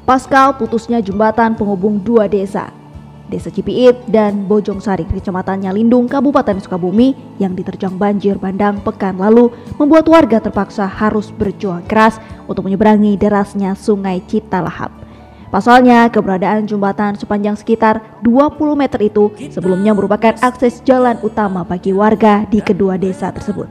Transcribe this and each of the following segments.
pasca putusnya jembatan penghubung dua desa, Desa Cipiit dan Bojongsari, Kecamatan Nyalindung, Kabupaten Sukabumi yang diterjang banjir bandang pekan lalu membuat warga terpaksa harus berjuang keras untuk menyeberangi derasnya Sungai Citalahap. Pasalnya, keberadaan jembatan sepanjang sekitar 20 meter itu sebelumnya merupakan akses jalan utama bagi warga di kedua desa tersebut.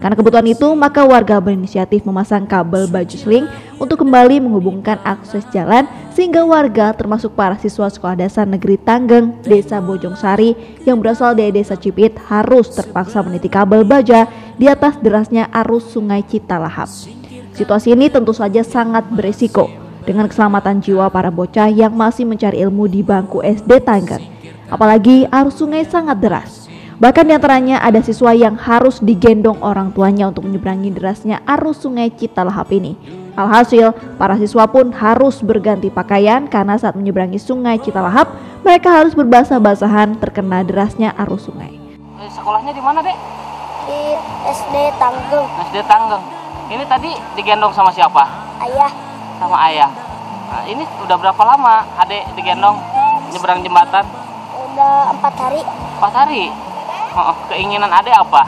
Karena kebutuhan itu, maka warga berinisiatif memasang kabel baju seling untuk kembali menghubungkan akses jalan sehingga warga termasuk para siswa Sekolah Dasar Negeri Tanggeng, Desa Bojongsari yang berasal dari Desa Cipiit harus terpaksa meniti kabel baja di atas derasnya arus Sungai Citalahap. Situasi ini tentu saja sangat beresiko dengan keselamatan jiwa para bocah yang masih mencari ilmu di bangku SD Tanggeng. Apalagi arus sungai sangat deras. Bahkan diantaranya ada siswa yang harus digendong orang tuanya untuk menyeberangi derasnya arus Sungai Citalahap ini. Alhasil, para siswa pun harus berganti pakaian karena saat menyeberangi Sungai Citalahap, mereka harus berbasah-basahan terkena derasnya arus sungai. Sekolahnya di mana, Dek? Di SD Tanggeng. SD Tanggeng. Ini tadi digendong sama siapa? Ayah. Sama ayah. Nah, ini udah berapa lama Adek digendong nyebrang jembatan? Udah 4 hari. 4 hari? Keinginan Adek apa?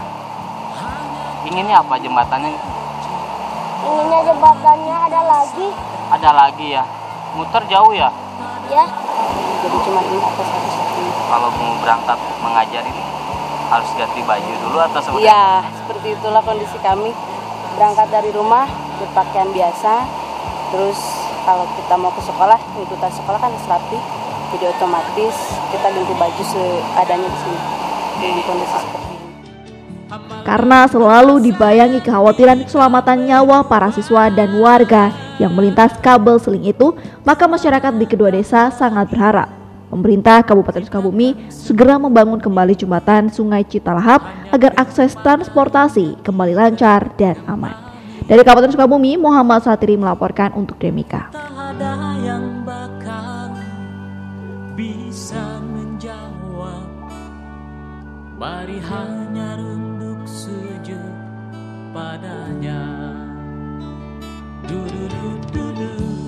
Inginnya apa jembatannya? Inginnya jembatannya ada lagi. Ada lagi ya? Muter jauh ya? Ya. Jadi cuma ini atau satu-satunya? Kalau mau berangkat mengajar ini harus ganti baju dulu atau seperti? Iya, seperti itulah kondisi kami. Berangkat dari rumah berpakaian biasa. Terus kalau kita mau ke sekolah, tuntutan sekolah kan rapi, jadi otomatis kita ganti baju seadanya di sini. Di kondisi seperti ini. Karena selalu dibayangi kekhawatiran keselamatan nyawa para siswa dan warga yang melintas kabel seling itu, maka masyarakat di kedua desa sangat berharap pemerintah Kabupaten Sukabumi segera membangun kembali jembatan Sungai Citalahap agar akses transportasi kembali lancar dan aman. Dari Kabupaten Sukabumi, Muhammad Satiri melaporkan untuk Demika. Tak ada yang bakal bisa menjawab. Mari hanya runduk sujud padanya. Du du du du du.